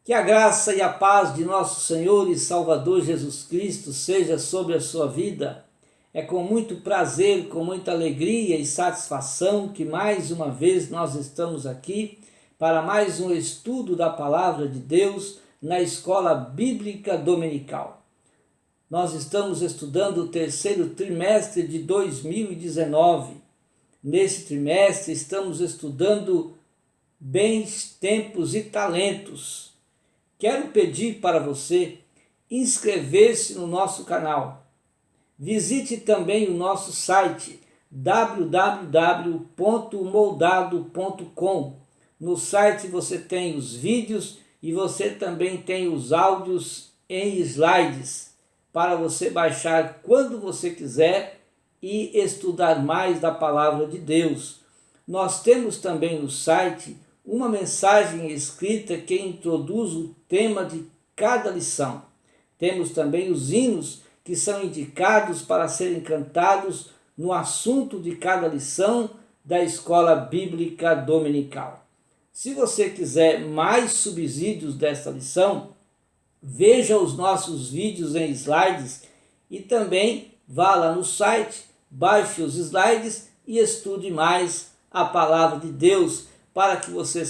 Que a graça e a paz de nosso Senhor e Salvador Jesus Cristo seja sobre a sua vida. É com muito prazer, com muita alegria e satisfação que mais uma vez nós estamos aqui para mais um estudo da Palavra de Deus na Escola Bíblica Dominical. Nós estamos estudando o terceiro trimestre de 2019. Nesse trimestre estamos estudando bens, tempos e talentos. Quero pedir para você inscrever-se no nosso canal. Visite também o nosso site www.moldado.com. No site você tem os vídeos e você também tem os áudios em slides para você baixar quando você quiser e estudar mais da Palavra de Deus. Nós temos também no site uma mensagem escrita que introduz o tema de cada lição. Temos também os hinos que são indicados para serem cantados no assunto de cada lição da Escola Bíblica Dominical. Se você quiser mais subsídios desta lição, veja os nossos vídeos em slides e também vá lá no site, baixe os slides e estude mais a Palavra de Deus, para que você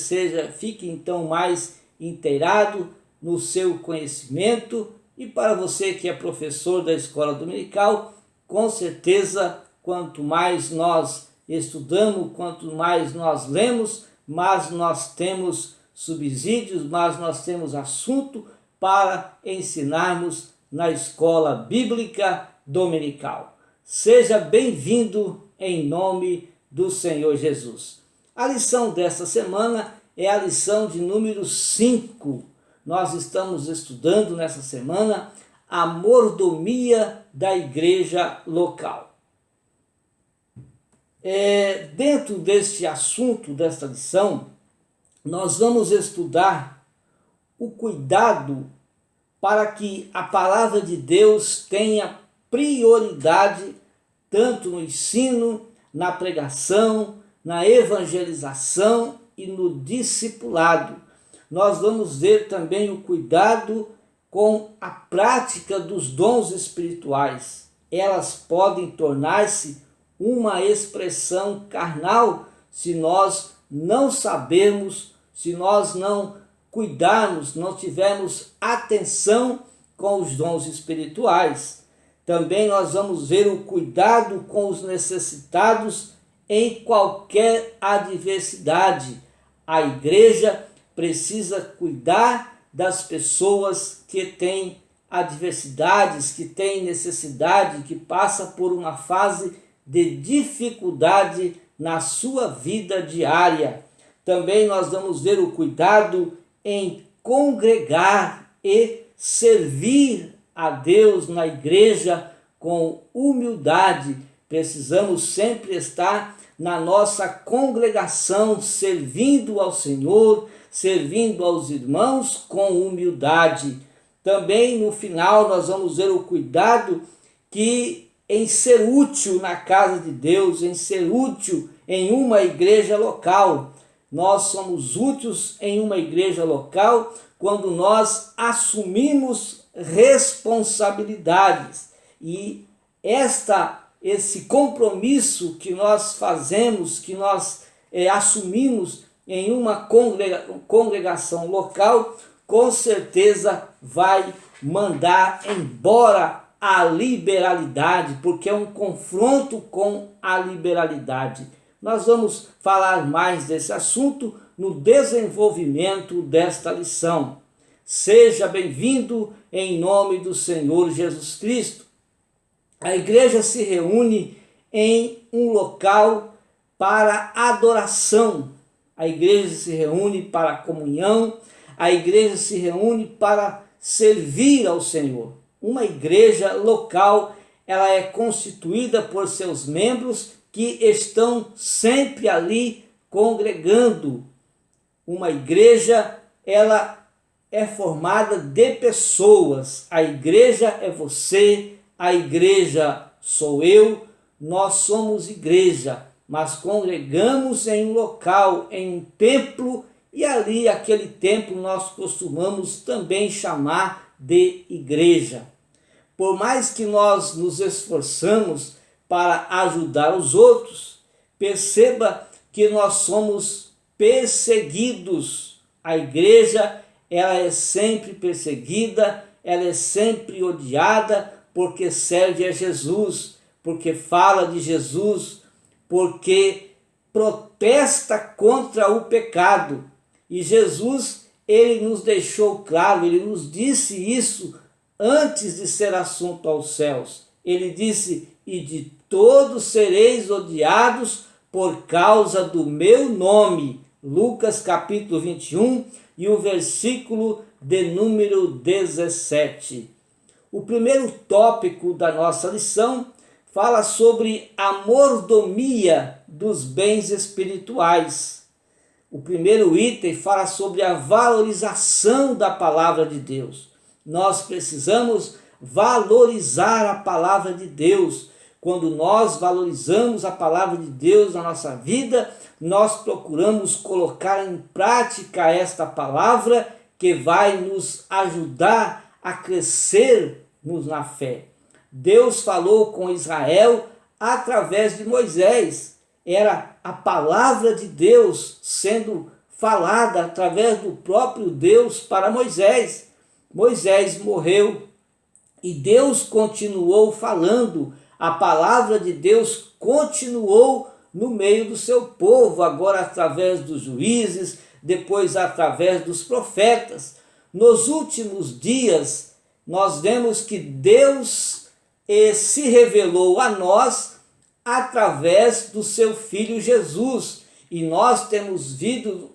fique então mais inteirado no seu conhecimento. E para você que é professor da escola dominical, com certeza, quanto mais nós estudamos, quanto mais nós lemos, mais nós temos subsídios, mais nós temos assunto para ensinarmos na escola bíblica dominical. Seja bem-vindo em nome do Senhor Jesus. A lição desta semana é a lição de número 5. Nós estamos estudando nessa semana a mordomia da igreja local. Dentro deste assunto, desta lição, nós vamos estudar o cuidado para que a palavra de Deus tenha prioridade tanto no ensino, na pregação, na evangelização e no discipulado. Nós vamos ver também o cuidado com a prática dos dons espirituais. Elas podem tornar-se uma expressão carnal se nós não sabermos, se nós não cuidarmos, não tivermos atenção com os dons espirituais. Também nós vamos ver o cuidado com os necessitados em qualquer adversidade. A igreja precisa cuidar das pessoas que têm adversidades, que têm necessidade, que passam por uma fase de dificuldade na sua vida diária. Também nós vamos ver o cuidado em congregar e servir a Deus na igreja com humildade. Precisamos sempre estar na nossa congregação, servindo ao Senhor, servindo aos irmãos com humildade. Também no final nós vamos ver o cuidado que em ser útil na casa de Deus, em ser útil em uma igreja local. Nós somos úteis em uma igreja local quando nós assumimos responsabilidades. E esse compromisso que nós fazemos, que nós assumimos em uma congregação local, com certeza vai mandar embora a liberalidade, porque é um confronto com a liberalidade. Nós vamos falar mais desse assunto no desenvolvimento desta lição. Seja bem-vindo em nome do Senhor Jesus Cristo. A igreja se reúne em um local para adoração. A igreja se reúne para comunhão. A igreja se reúne para servir ao Senhor. Uma igreja local, ela é constituída por seus membros que estão sempre ali congregando. Uma igreja, ela é formada de pessoas. A igreja é você, a igreja sou eu, nós somos igreja, mas congregamos em um local, em um templo e ali, aquele templo, nós costumamos também chamar de igreja. Por mais que nós nos esforçamos para ajudar os outros, perceba que nós somos perseguidos. A igreja, ela é sempre perseguida, ela é sempre odiada, porque serve a Jesus, porque fala de Jesus, porque protesta contra o pecado. E Jesus, ele nos deixou claro, ele nos disse isso antes de ser assunto aos céus. Ele disse: e de todos sereis odiados por causa do meu nome. Lucas capítulo 21 e o versículo de número 17. O primeiro tópico da nossa lição fala sobre a mordomia dos bens espirituais. O primeiro item fala sobre a valorização da palavra de Deus. Nós precisamos valorizar a palavra de Deus. Quando nós valorizamos a palavra de Deus na nossa vida, nós procuramos colocar em prática esta palavra que vai nos ajudar a crescermos na fé. Deus falou com Israel através de Moisés. Era a palavra de Deus sendo falada através do próprio Deus para Moisés. Moisés morreu e Deus continuou falando. A palavra de Deus continuou no meio do seu povo, agora através dos juízes, depois através dos profetas. Nos últimos dias, nós vemos que Deus se revelou a nós através do seu Filho Jesus. E nós temos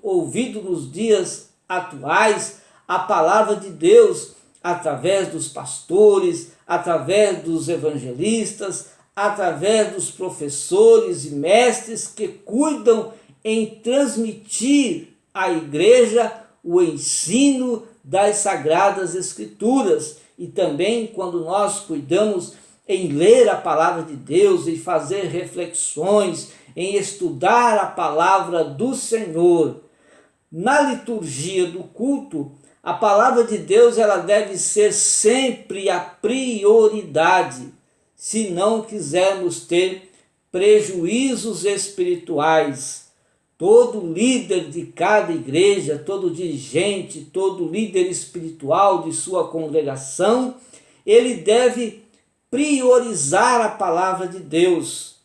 ouvido nos dias atuais a palavra de Deus através dos pastores, através dos evangelistas, através dos professores e mestres que cuidam em transmitir à igreja o ensino das Sagradas Escrituras. E também quando nós cuidamos em ler a palavra de Deus, em fazer reflexões, em estudar a palavra do Senhor. Na liturgia do culto, a palavra de Deus ela deve ser sempre a prioridade, se não quisermos ter prejuízos espirituais. Todo líder de cada igreja, todo dirigente, todo líder espiritual de sua congregação, ele deve priorizar a palavra de Deus.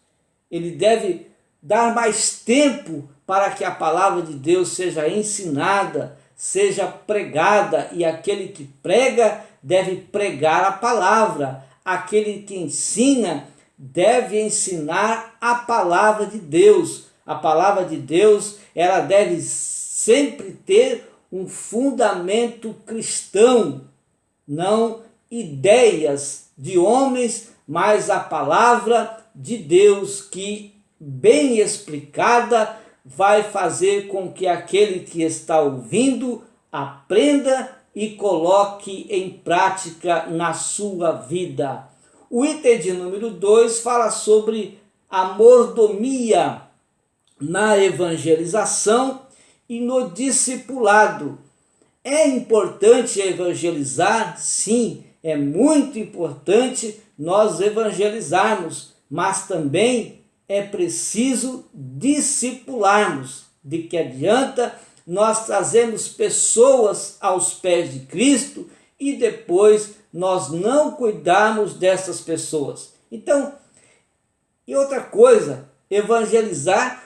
Ele deve dar mais tempo para que a palavra de Deus seja ensinada, seja pregada, e aquele que prega deve pregar a palavra. Aquele que ensina deve ensinar a palavra de Deus. A palavra de Deus, ela deve sempre ter um fundamento cristão, não ideias de homens, mas a palavra de Deus que, bem explicada, vai fazer com que aquele que está ouvindo aprenda e coloque em prática na sua vida. O item de número 2 fala sobre a mordomia na evangelização e no discipulado. É importante evangelizar? Sim, é muito importante nós evangelizarmos, mas também é preciso discipularmos. De que adianta nós trazermos pessoas aos pés de Cristo e depois nós não cuidarmos dessas pessoas? Então, e outra coisa, evangelizar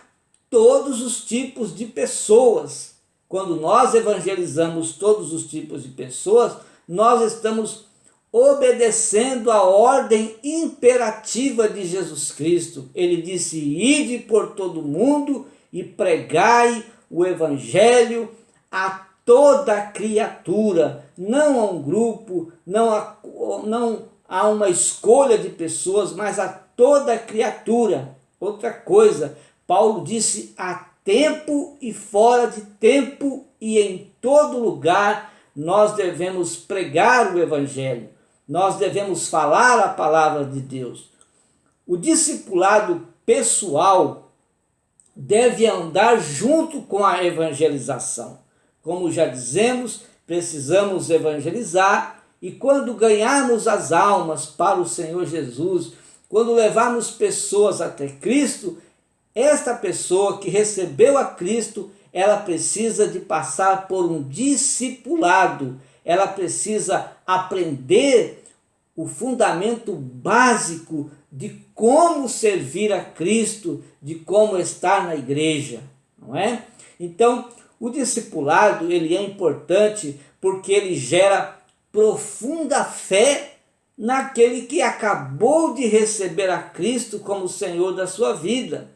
todos os tipos de pessoas. Quando nós evangelizamos todos os tipos de pessoas, nós estamos obedecendo a ordem imperativa de Jesus Cristo. Ele disse: ide por todo mundo e pregai o evangelho a toda criatura, não a um grupo, não a uma escolha de pessoas, mas a toda criatura. Outra coisa, Paulo disse: a tempo e fora de tempo e em todo lugar nós devemos pregar o evangelho. Nós devemos falar a palavra de Deus. O discipulado pessoal deve andar junto com a evangelização. Como já dizemos, precisamos evangelizar, e quando ganharmos as almas para o Senhor Jesus, quando levarmos pessoas até Cristo, esta pessoa que recebeu a Cristo, ela precisa de passar por um discipulado, ela precisa aprender o fundamento básico de como servir a Cristo, de como estar na igreja, não é? Então, o discipulado, ele é importante porque ele gera profunda fé naquele que acabou de receber a Cristo como Senhor da sua vida.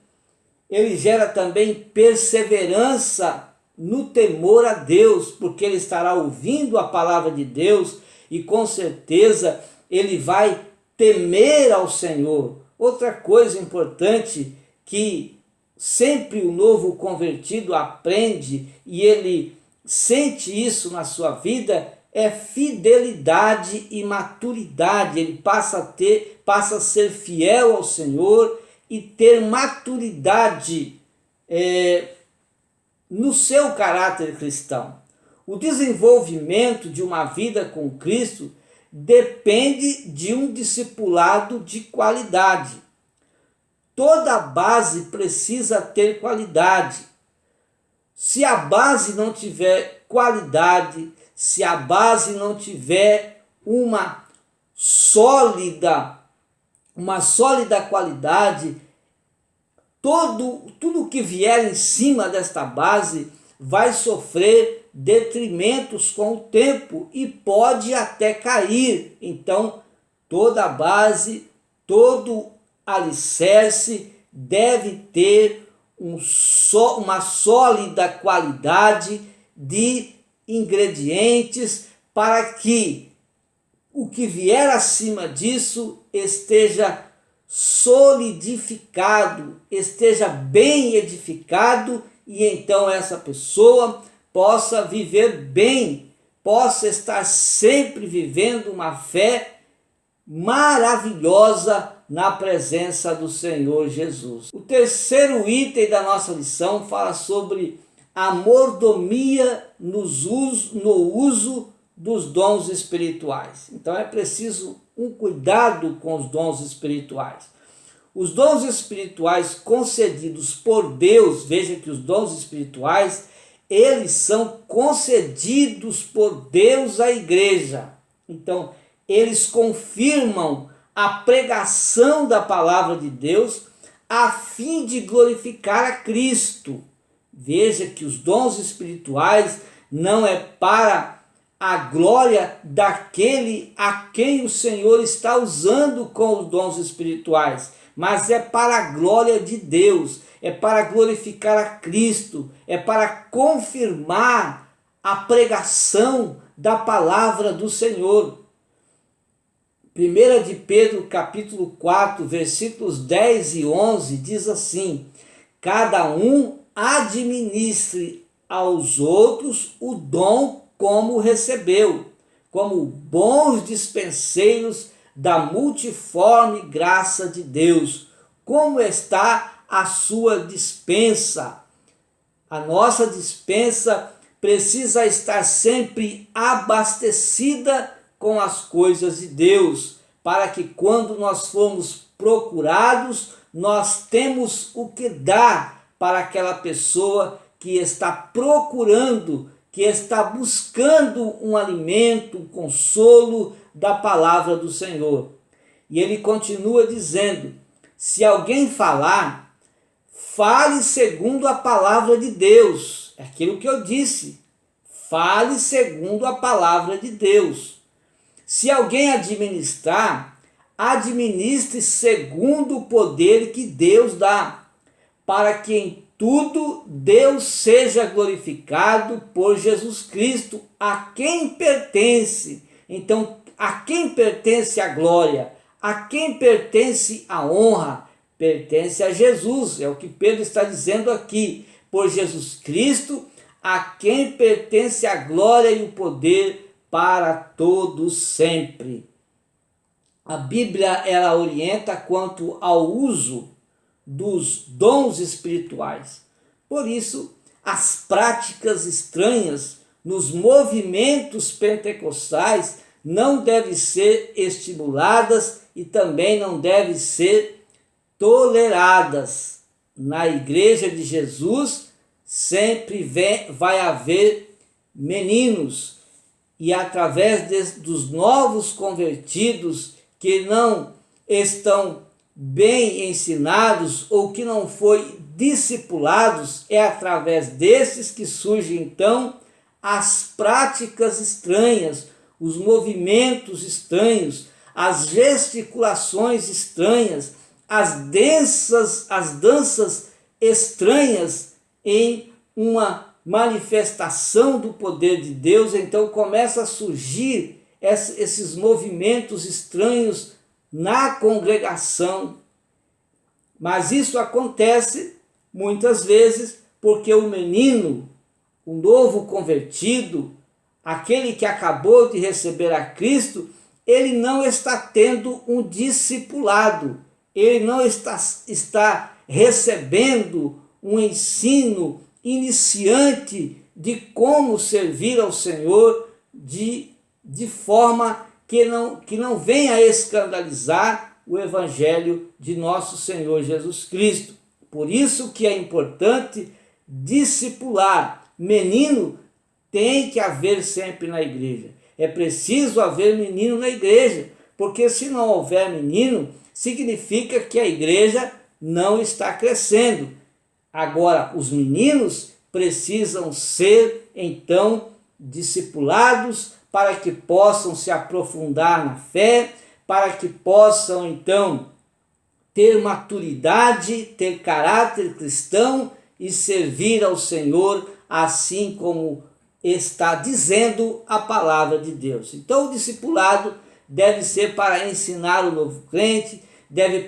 Ele gera também perseverança no temor a Deus, porque ele estará ouvindo a palavra de Deus e com certeza ele vai temer ao Senhor. Outra coisa importante que sempre o novo convertido aprende e ele sente isso na sua vida é fidelidade e maturidade. Ele passa a ser fiel ao Senhor e ter maturidade no seu caráter cristão. O desenvolvimento de uma vida com Cristo depende de um discipulado de qualidade. Toda base precisa ter qualidade. Se a base não tiver qualidade, se a base não tiver uma sólida qualidade, tudo que vier em cima desta base vai sofrer detrimentos com o tempo e pode até cair. Então, toda base, todo alicerce deve ter uma sólida qualidade de ingredientes para que o que vier acima disso esteja solidificado, esteja bem edificado, e então essa pessoa possa viver bem, possa estar sempre vivendo uma fé maravilhosa na presença do Senhor Jesus. O terceiro item da nossa lição fala sobre a mordomia no uso dos dons espirituais. Então é preciso um cuidado com os dons espirituais. Os dons espirituais concedidos por Deus, veja que os dons espirituais, eles são concedidos por Deus à igreja. Então, eles confirmam a pregação da palavra de Deus a fim de glorificar a Cristo. Veja que os dons espirituais não é para a glória daquele a quem o Senhor está usando com os dons espirituais, mas é para a glória de Deus, é para glorificar a Cristo, é para confirmar a pregação da palavra do Senhor. 1 de Pedro capítulo 4, versículos 10 e 11 diz assim: cada um administre aos outros o dom como recebeu, como bons dispenseiros da multiforme graça de Deus. Como está a sua dispensa? A nossa dispensa precisa estar sempre abastecida com as coisas de Deus, para que quando nós formos procurados, nós temos o que dar para aquela pessoa que está procurando, que está buscando um alimento, um consolo da palavra do Senhor. E ele continua dizendo: se alguém falar, fale segundo a palavra de Deus. É aquilo que eu disse. Fale segundo a palavra de Deus. Se alguém administrar, administre segundo o poder que Deus dá, para que em tudo Deus seja glorificado por Jesus Cristo, a quem pertence. Então, a quem pertence a glória? A quem pertence a honra? Pertence a Jesus, é o que Pedro está dizendo aqui. Por Jesus Cristo, a quem pertence a glória e o poder para todos sempre. A Bíblia, ela orienta quanto ao uso dos dons espirituais. Por isso, as práticas estranhas nos movimentos pentecostais não devem ser estimuladas e também não devem ser toleradas. Na Igreja de Jesus sempre vai haver meninos, e através dos novos convertidos que não estão bem ensinados ou que não foi discipulados, é através desses que surgem então as práticas estranhas, os movimentos estranhos, as gesticulações estranhas, as danças estranhas em uma manifestação do poder de Deus. Então começa a surgir esses movimentos estranhos na congregação. Mas isso acontece muitas vezes porque o menino, o novo convertido, aquele que acabou de receber a Cristo, ele não está tendo um discipulado, ele não está recebendo um ensino iniciante de como servir ao Senhor de forma que não venha a escandalizar o Evangelho de nosso Senhor Jesus Cristo. Por isso que é importante discipular. Menino tem que haver sempre na igreja. É preciso haver menino na igreja, porque se não houver menino, significa que a igreja não está crescendo. Agora, os meninos precisam ser, então, discipulados para que possam se aprofundar na fé, para que possam, então, ter maturidade, ter caráter cristão e servir ao Senhor, assim como está dizendo a palavra de Deus. Então, o discipulado deve ser para ensinar o novo crente, deve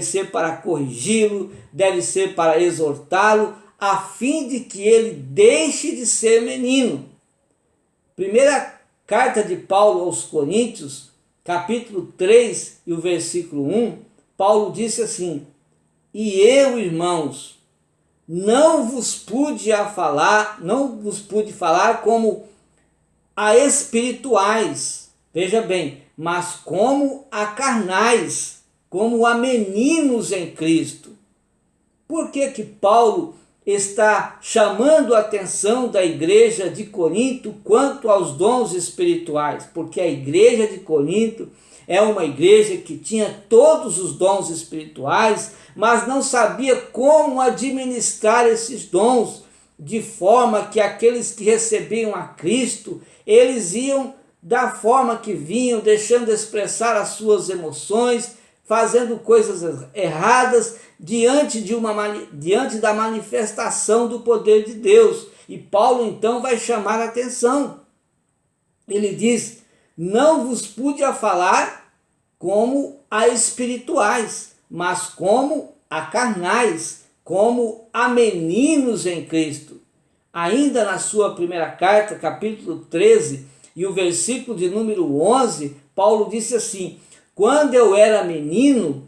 ser para corrigi-lo, deve ser para exortá-lo, a fim de que ele deixe de ser menino. Primeira carta de Paulo aos Coríntios, capítulo 3 e o versículo 1, Paulo disse assim: "E eu, irmãos, não vos pude falar como a espirituais", veja bem, "mas como a carnais, como a meninos em Cristo." Por que que Paulo está chamando a atenção da igreja de Corinto quanto aos dons espirituais? Porque a igreja de Corinto é uma igreja que tinha todos os dons espirituais, mas não sabia como administrar esses dons, de forma que aqueles que recebiam a Cristo, eles iam da forma que vinham, deixando expressar as suas emoções, fazendo coisas erradas diante da manifestação do poder de Deus. E Paulo então vai chamar a atenção. Ele diz: "Não vos pude falar como a espirituais, mas como a carnais, como a meninos em Cristo." Ainda na sua primeira carta, capítulo 13, e o versículo de número 11, Paulo disse assim: "Quando eu era menino,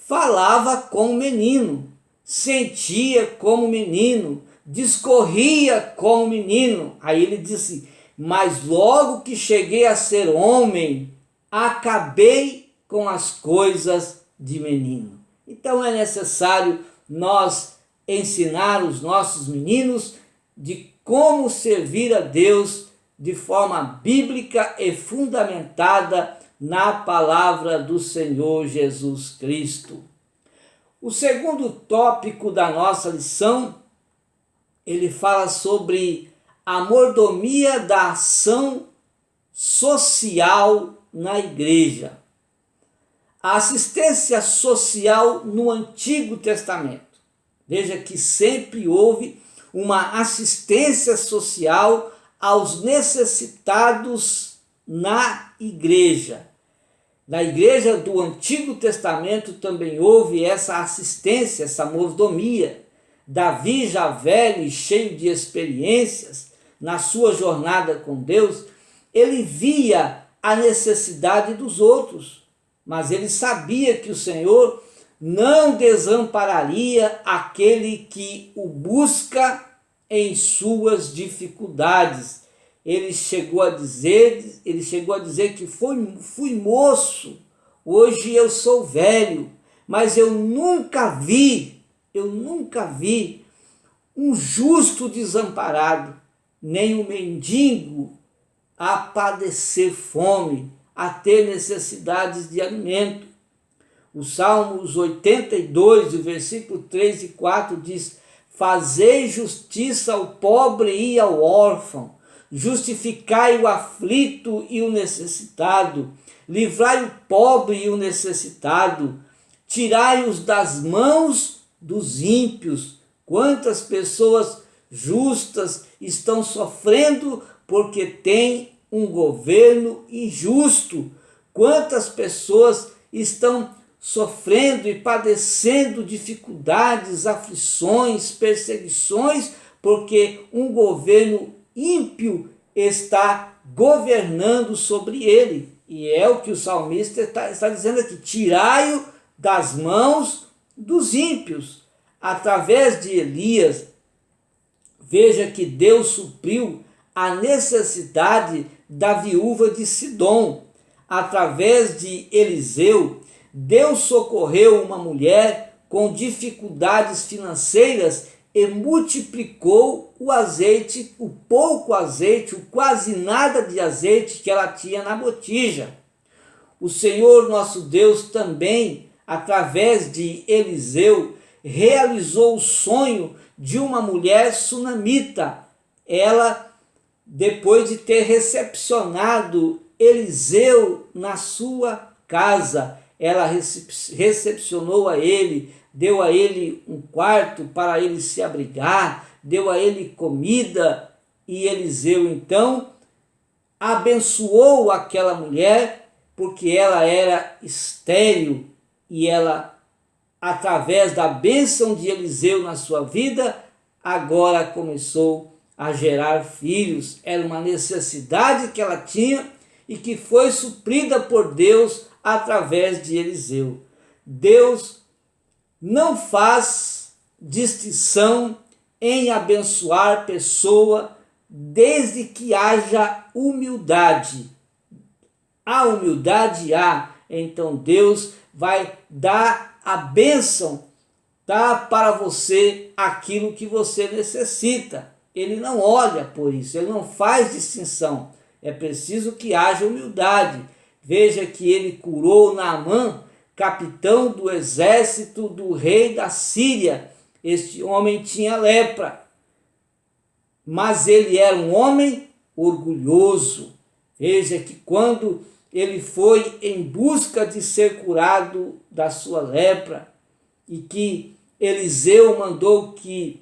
falava como menino, sentia como menino, discorria como menino." Aí ele disse: "Mas logo que cheguei a ser homem, acabei com as coisas de menino." Então é necessário nós ensinar os nossos meninos de como servir a Deus de forma bíblica e fundamentada na palavra do Senhor Jesus Cristo. O segundo tópico da nossa lição, ele fala sobre a mordomia da ação social na igreja. A assistência social no Antigo Testamento. Veja que sempre houve uma assistência social aos necessitados na igreja. Na igreja do Antigo Testamento também houve essa assistência, essa mordomia. Davi, já velho e cheio de experiências na sua jornada com Deus, ele via a necessidade dos outros, mas ele sabia que o Senhor não desampararia aquele que o busca em suas dificuldades. Ele chegou a dizer que fui moço, hoje eu sou velho, mas eu nunca vi um justo desamparado, nem um mendigo a padecer fome, a ter necessidades de alimento. O Salmos 82, o versículo 3 e 4 diz: fazei justiça ao pobre e ao órfão, justificai o aflito e o necessitado, livrai o pobre e o necessitado, tirai-os das mãos dos ímpios. Quantas pessoas justas estão sofrendo porque tem um governo injusto? Quantas pessoas estão sofrendo e padecendo dificuldades, aflições, perseguições, porque um governo ímpio está governando sobre ele? E é o que o salmista está dizendo aqui: tirai-o das mãos dos ímpios. Através de Elias, veja que Deus supriu a necessidade da viúva de Sidom. Através de Eliseu, Deus socorreu uma mulher com dificuldades financeiras e multiplicou o azeite, o pouco azeite, o quase nada de azeite que ela tinha na botija. O Senhor nosso Deus também, através de Eliseu, realizou o sonho de uma mulher sunamita. Ela, depois de ter recepcionado Eliseu na sua casa, ela recepcionou a ele, deu a ele um quarto para ele se abrigar, deu a ele comida, e Eliseu então abençoou aquela mulher, porque ela era estéril, e ela, através da bênção de Eliseu na sua vida, agora começou a gerar filhos. Era uma necessidade que ela tinha e que foi suprida por Deus através de Eliseu. Deus não faz distinção em abençoar pessoa desde que haja humildade. A humildade há, então Deus vai dar a bênção, dá para você aquilo que você necessita. Ele não olha por isso, ele não faz distinção. É preciso que haja humildade. Veja que ele curou Naamã, capitão do exército do rei da Síria. Este homem tinha lepra, mas ele era um homem orgulhoso. Veja que quando ele foi em busca de ser curado da sua lepra, e que Eliseu mandou que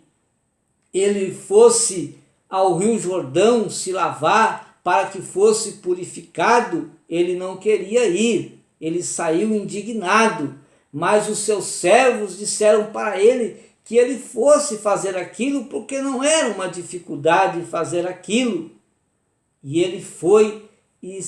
ele fosse ao Rio Jordão se lavar para que fosse purificado, ele não queria ir, ele saiu indignado, mas os seus servos disseram para ele que ele fosse fazer aquilo, porque não era uma dificuldade fazer aquilo. E ele foi, e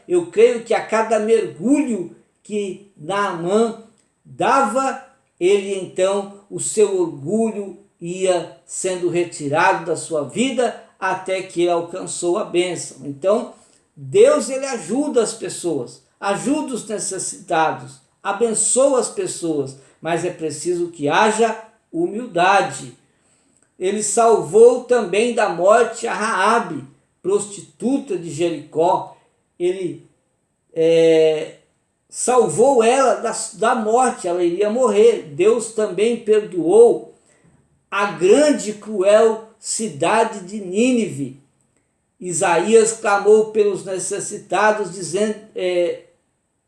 eu creio que a cada mergulho que Naamã dava, ele então, o seu orgulho ia sendo retirado da sua vida, até que ele alcançou a bênção. Então, Deus, ele ajuda as pessoas, ajuda os necessitados, abençoa as pessoas, mas é preciso que haja humildade. Ele salvou também da morte a Raabe, prostituta de Jericó. Ele salvou ela da morte, ela iria morrer. Deus também perdoou a grande e cruel cidade de Nínive. Isaías clamou pelos necessitados, dizendo,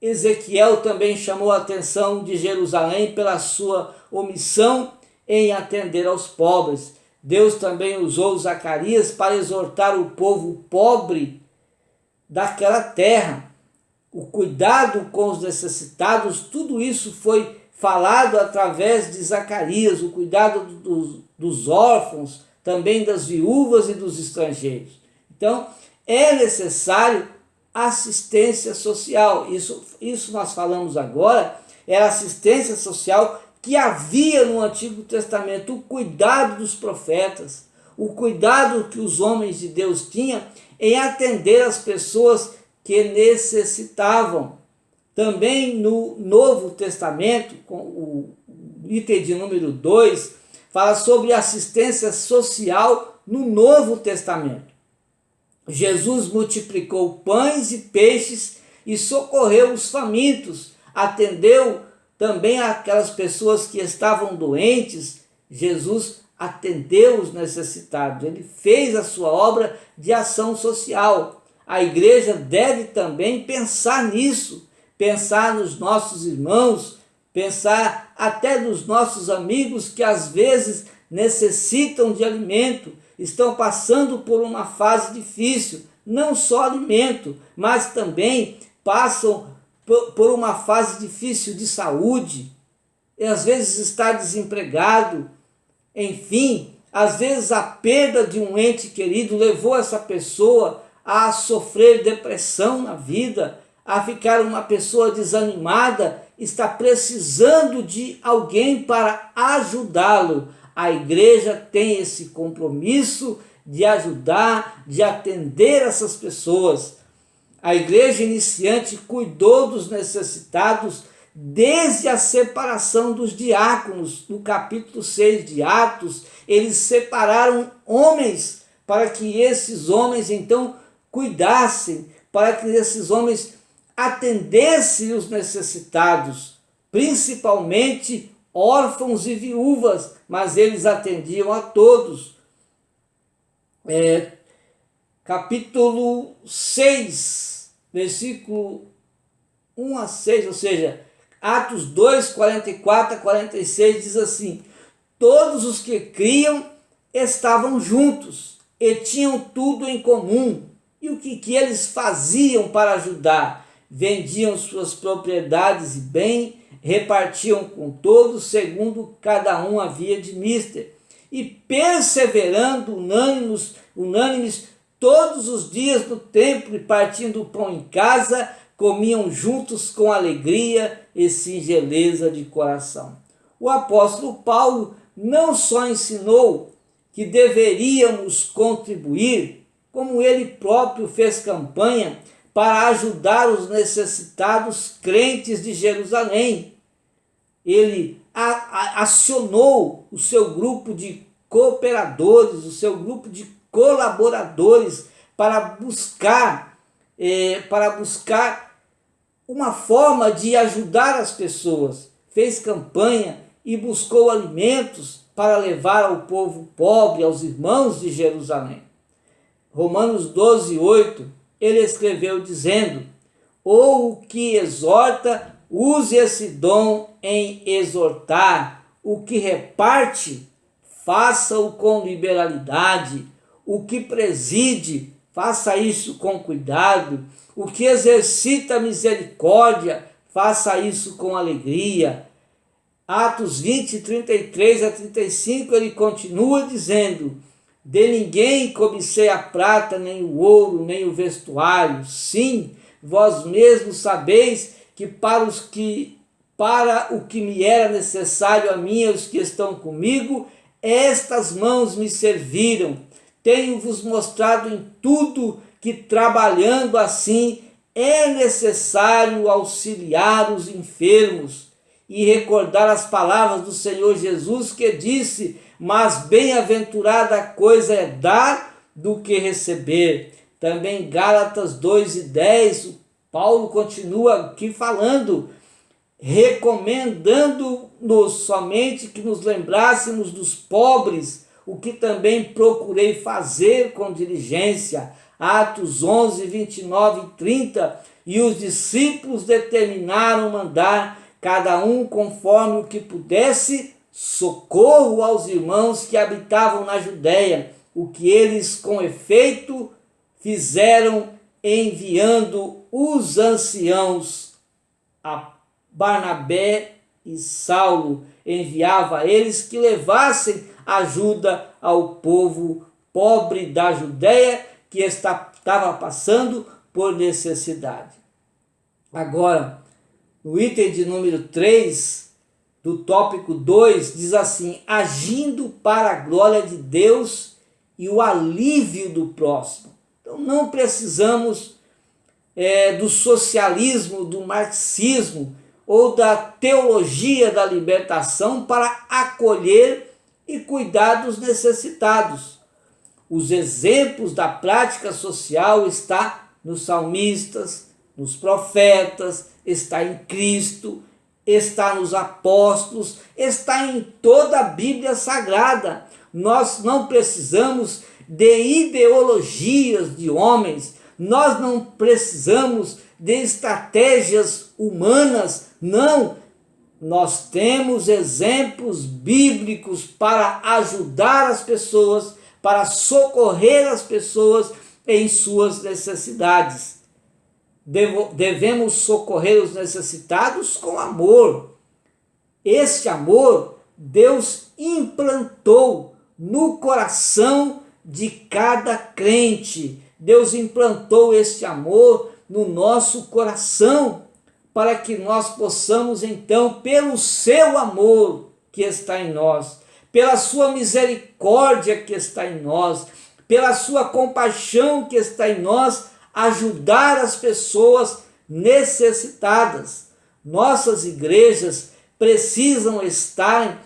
Ezequiel também chamou a atenção de Jerusalém pela sua omissão em atender aos pobres. Deus também usou Zacarias para exortar o povo pobre daquela terra. O cuidado com os necessitados, tudo isso foi falado através de Zacarias, o cuidado dos órfãos, também das viúvas e dos estrangeiros. Então, é necessário assistência social. Isso nós falamos agora era a assistência social que havia no Antigo Testamento, o cuidado dos profetas, o cuidado que os homens de Deus tinham em atender as pessoas que necessitavam. Também no Novo Testamento, com o item de número 2, fala sobre assistência social no Novo Testamento. Jesus multiplicou pães e peixes e socorreu os famintos, atendeu também aquelas pessoas que estavam doentes. Jesus atendeu os necessitados, ele fez a sua obra de ação social. A igreja deve também pensar nisso, pensar nos nossos irmãos, pensar até nos nossos amigos que às vezes necessitam de alimento, estão passando por uma fase difícil, não só alimento, mas também passam por uma fase difícil de saúde, e às vezes está desempregado, enfim, às vezes a perda de um ente querido levou essa pessoa a sofrer depressão na vida, a ficar uma pessoa desanimada, está precisando de alguém para ajudá-lo. A igreja tem esse compromisso de ajudar, de atender essas pessoas. A igreja iniciante cuidou dos necessitados desde a separação dos diáconos. No capítulo 6 de Atos, eles separaram homens para que esses homens então cuidassem, para que esses homens atendessem os necessitados, principalmente órfãos e viúvas, mas eles atendiam a todos. Capítulo 6, versículo 1 a 6, ou seja, Atos 2, 44 a 46, diz assim: todos os que criam estavam juntos e tinham tudo em comum. E o que eles faziam para ajudar? Vendiam suas propriedades e bem, repartiam com todos, segundo cada um havia de mister. E perseverando unânimes todos os dias no templo e partindo o pão em casa, comiam juntos com alegria e singeleza de coração. O apóstolo Paulo não só ensinou que deveríamos contribuir, como ele próprio fez campanha para ajudar os necessitados crentes de Jerusalém. Ele acionou o seu grupo de cooperadores, o seu grupo de colaboradores para buscar uma forma de ajudar as pessoas. Fez campanha e buscou alimentos para levar ao povo pobre, aos irmãos de Jerusalém. Romanos 12, 8, ele escreveu dizendo: ou o que exorta, use esse dom em exortar, o que reparte, faça-o com liberalidade, o que preside, faça isso com cuidado, o que exercita misericórdia, faça isso com alegria. Atos 20, 33 a 35, ele continua dizendo: de ninguém cobicei a prata, nem o ouro, nem o vestuário. Sim, vós mesmos sabeis que para o que me era necessário a mim e aos que estão comigo, estas mãos me serviram. Tenho-vos mostrado em tudo que, trabalhando assim, é necessário auxiliar os enfermos e recordar as palavras do Senhor Jesus, que disse: mas bem-aventurada coisa é dar do que receber. Também Gálatas 2 e 10, Paulo continua aqui falando, recomendando-nos somente que nos lembrássemos dos pobres, o que também procurei fazer com diligência. Atos 11, 29 e 30, e os discípulos determinaram mandar, cada um conforme o que pudesse, socorro aos irmãos que habitavam na Judéia, o que eles com efeito fizeram, enviando os anciãos a Barnabé e Saulo. Enviava a eles que levassem ajuda ao povo pobre da Judéia, que estava passando por necessidade. Agora, no item de número 3, do tópico 2, diz assim: agindo para a glória de Deus e o alívio do próximo. Então não precisamos do socialismo, do marxismo ou da teologia da libertação para acolher e cuidar dos necessitados. Os exemplos da prática social estão nos salmistas, nos profetas, está em Cristo, está nos apóstolos, está em toda a Bíblia Sagrada. Nós não precisamos de ideologias de homens, nós não precisamos de estratégias humanas, não. Nós temos exemplos bíblicos para ajudar as pessoas, para socorrer as pessoas em suas necessidades. Devemos socorrer os necessitados com amor. Este amor Deus implantou no coração de cada crente. Deus implantou este amor no nosso coração para que nós possamos então, pelo seu amor que está em nós, pela sua misericórdia que está em nós, pela sua compaixão que está em nós, ajudar as pessoas necessitadas. Nossas igrejas precisam estar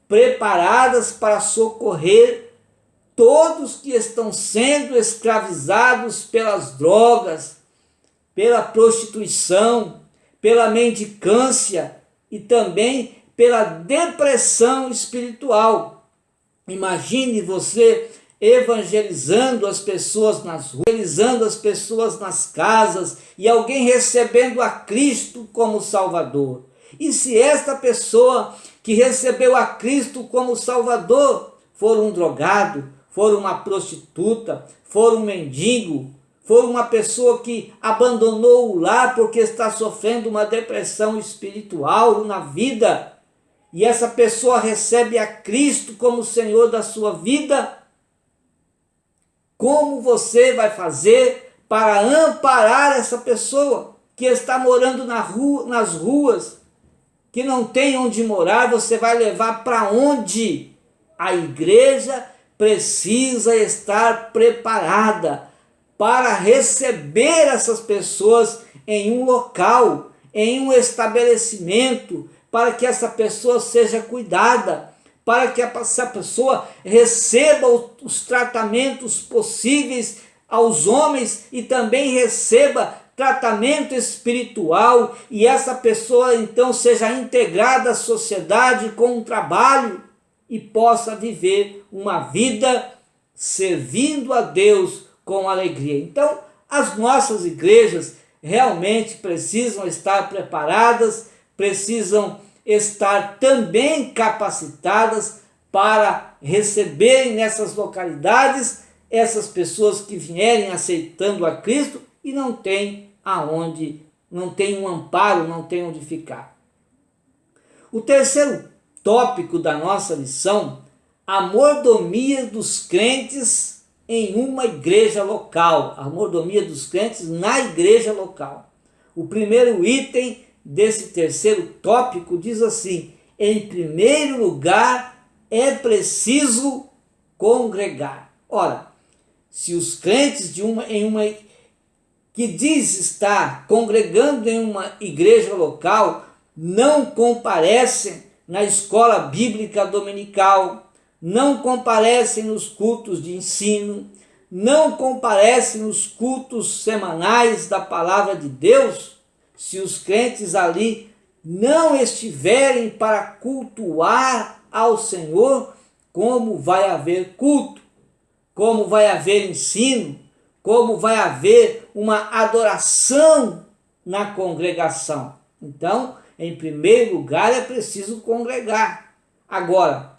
preparadas para socorrer todos que estão sendo escravizados pelas drogas, pela prostituição, pela mendicância e também pela depressão espiritual. Imagine você evangelizando as pessoas nas ruas, evangelizando as pessoas nas casas e alguém recebendo a Cristo como Salvador. E se esta pessoa que recebeu a Cristo como Salvador for um drogado, for uma prostituta, for um mendigo, for uma pessoa que abandonou o lar porque está sofrendo uma depressão espiritual na vida, e essa pessoa recebe a Cristo como Senhor da sua vida, como você vai fazer para amparar essa pessoa que está morando nas ruas, que não tem onde morar? Você vai levar para onde? A igreja precisa estar preparada para receber essas pessoas em um local, em um estabelecimento, para que essa pessoa seja cuidada, para que essa pessoa receba os tratamentos possíveis aos homens e também receba tratamento espiritual, e essa pessoa então seja integrada à sociedade com um trabalho e possa viver uma vida servindo a Deus com alegria. Então, as nossas igrejas realmente precisam estar preparadas, precisam estar também capacitadas para receberem nessas localidades essas pessoas que vierem aceitando a Cristo e não tem aonde, não tem um amparo, não tem onde ficar. O terceiro tópico da nossa lição: a mordomia dos crentes em uma igreja local, a mordomia dos crentes na igreja local. O primeiro item desse terceiro tópico diz assim: em primeiro lugar, é preciso congregar. Ora, se os crentes que diz estar congregando em uma igreja local não comparecem na escola bíblica dominical, não comparecem nos cultos de ensino, não comparecem nos cultos semanais da palavra de Deus, se os crentes ali não estiverem para cultuar ao Senhor, como vai haver culto? Como vai haver ensino? Como vai haver uma adoração na congregação? Então, em primeiro lugar, é preciso congregar. Agora,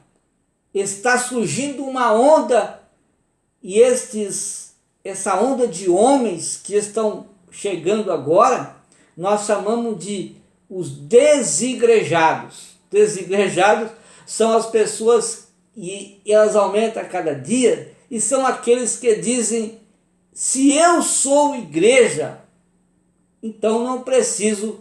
está surgindo uma onda, e essa onda de homens que estão chegando agora, nós chamamos de os desigrejados. Desigrejados são as pessoas, e elas aumentam a cada dia, e são aqueles que dizem: se eu sou igreja, então não preciso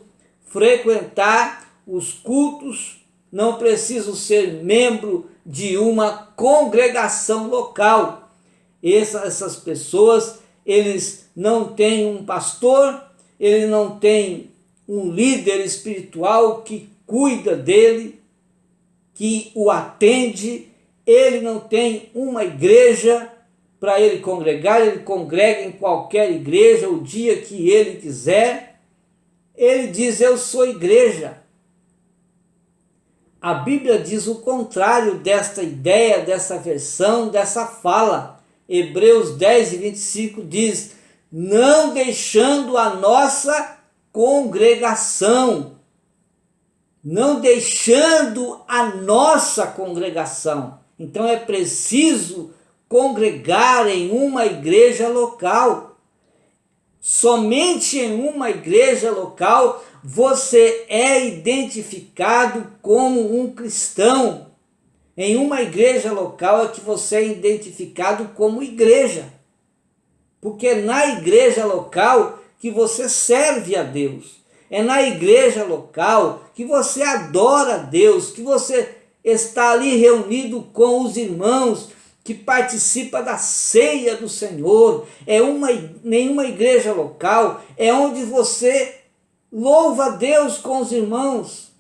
frequentar os cultos, não preciso ser membro de uma congregação local. Essas pessoas, eles não têm um pastor, ele não tem um líder espiritual que cuida dele, que o atende, ele não tem uma igreja para ele congregar, ele congrega em qualquer igreja o dia que ele quiser. Ele diz: eu sou igreja. A Bíblia diz o contrário desta ideia, dessa versão, dessa fala. Hebreus 10:25 diz: não deixando a nossa congregação. Não deixando a nossa congregação. Então é preciso congregar em uma igreja local. Somente em uma igreja local você é identificado como um cristão. Em uma igreja local é que você é identificado como igreja. Porque é na igreja local que você serve a Deus. É na igreja local que você adora a Deus, que você está ali reunido com os irmãos, que participa da ceia do Senhor. Nenhuma igreja local é onde você louva a Deus com os irmãos.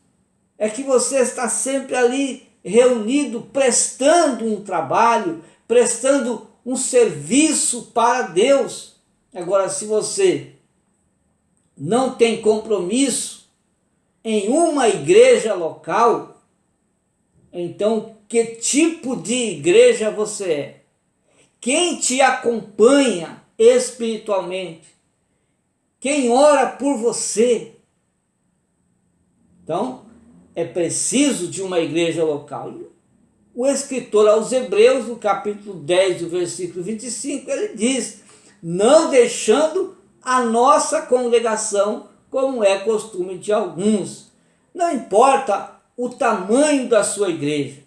É que você está sempre ali reunido, prestando um trabalho, prestando um serviço para Deus. Agora, se você não tem compromisso em uma igreja local, então que tipo de igreja você é? Quem te acompanha espiritualmente? Quem ora por você? Então, é preciso de uma igreja local. O escritor aos Hebreus, no capítulo 10, do versículo 25, ele diz: não deixando a nossa congregação, como é costume de alguns. Não importa o tamanho da sua igreja,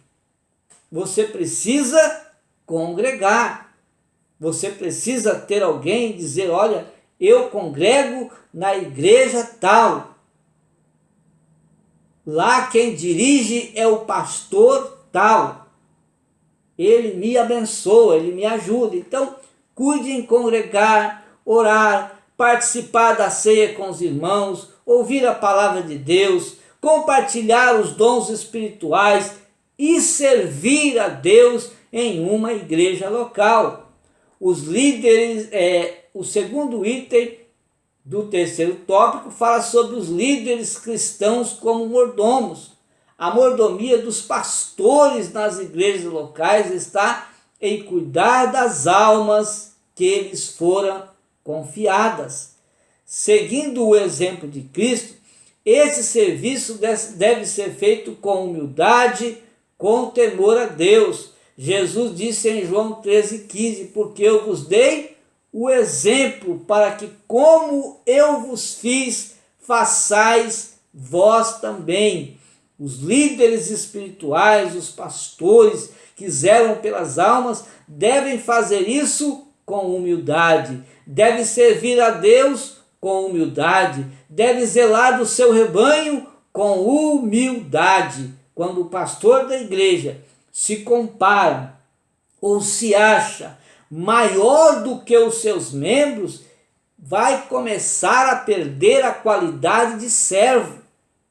você precisa congregar. Você precisa ter alguém dizer: olha, eu congrego na igreja tal. Lá quem dirige é o pastor tal. Ele me abençoa, ele me ajuda. Então, cuide em congregar, orar, participar da ceia com os irmãos, ouvir a palavra de Deus, compartilhar os dons espirituais e servir a Deus em uma igreja local. Os líderes, o segundo item do terceiro tópico fala sobre os líderes cristãos como mordomos. A mordomia dos pastores nas igrejas locais está em cuidar das almas que lhes foram confiadas. Seguindo o exemplo de Cristo, esse serviço deve ser feito com humildade, com temor a Deus. Jesus disse em João 13,15: porque eu vos dei o exemplo para que, como eu vos fiz, façais vós também. Os líderes espirituais, os pastores que zelam pelas almas, devem fazer isso com humildade, devem servir a Deus com humildade, devem zelar do seu rebanho com humildade. Quando o pastor da igreja se compara ou se acha maior do que os seus membros, vai começar a perder a qualidade de servo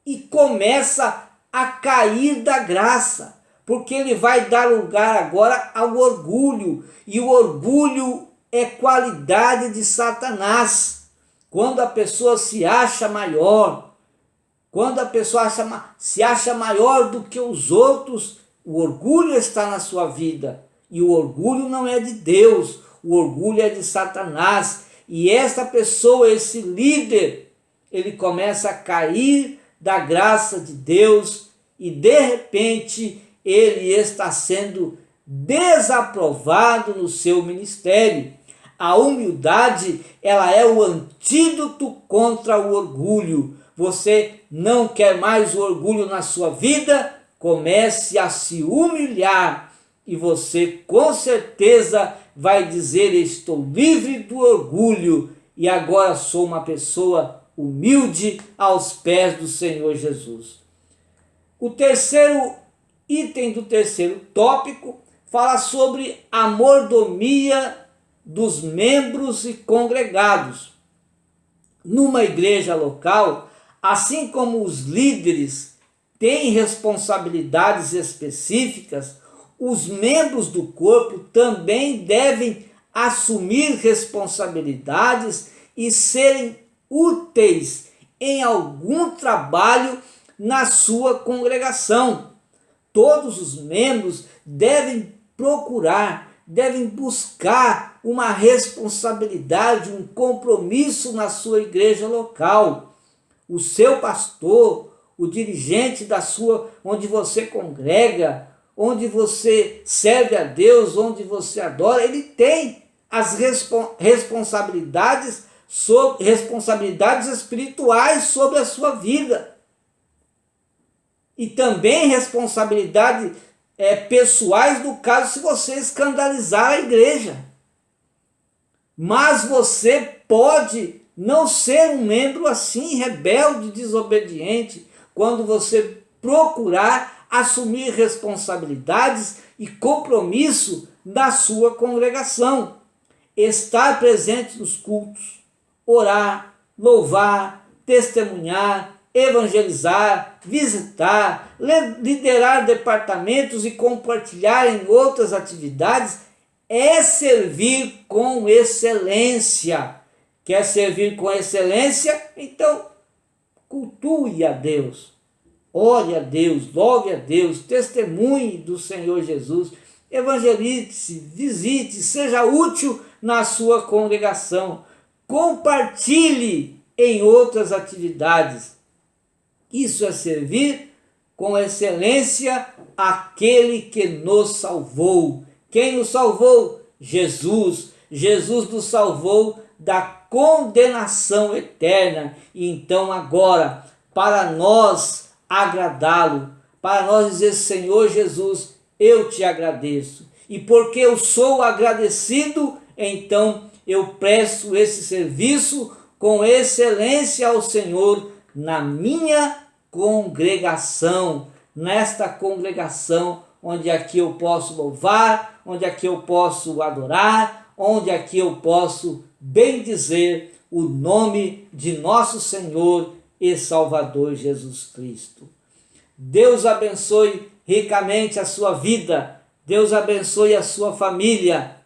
e começa a cair da graça, porque ele vai dar lugar agora ao orgulho, e o orgulho é qualidade de Satanás. Quando a pessoa se acha maior, quando a pessoa se acha maior do que os outros, o orgulho está na sua vida. E o orgulho não é de Deus, o orgulho é de Satanás. E esta pessoa, esse líder, ele começa a cair da graça de Deus e de repente ele está sendo desaprovado no seu ministério. A humildade, ela é o antídoto contra o orgulho. Você não quer mais o orgulho na sua vida? Comece a se humilhar e você com certeza vai dizer: estou livre do orgulho e agora sou uma pessoa humilde aos pés do Senhor Jesus. O terceiro item do terceiro tópico fala sobre a mordomia dos membros e congregados. Numa igreja local, assim como os líderes têm responsabilidades específicas, os membros do corpo também devem assumir responsabilidades e serem úteis em algum trabalho na sua congregação. Todos os membros devem procurar, devem buscar uma responsabilidade, um compromisso na sua igreja local. O seu pastor, o dirigente da sua, onde você congrega, onde você serve a Deus, onde você adora, ele tem as responsabilidades espirituais sobre a sua vida. E também responsabilidades pessoais no caso se você escandalizar a igreja. Mas você pode não ser um membro assim, rebelde, desobediente, quando você procurar assumir responsabilidades e compromisso na sua congregação. Estar presente nos cultos, orar, louvar, testemunhar, evangelizar, visitar, liderar departamentos e compartilhar em outras atividades é servir com excelência. Quer servir com excelência? Então, cultue a Deus, ore a Deus, louve a Deus, testemunhe do Senhor Jesus, evangelize, visite, seja útil na sua congregação, compartilhe em outras atividades. Isso é servir com excelência aquele que nos salvou. Quem nos salvou? Jesus. Jesus nos salvou da condenação eterna. E então agora, para nós agradá-lo, para nós dizer: Senhor Jesus, eu te agradeço. E porque eu sou agradecido, então eu presto esse serviço com excelência ao Senhor na minha congregação, nesta congregação onde aqui eu posso louvar, onde aqui eu posso adorar, onde aqui eu posso bendizer o nome de nosso Senhor e Salvador Jesus Cristo. Deus abençoe ricamente a sua vida, Deus abençoe a sua família,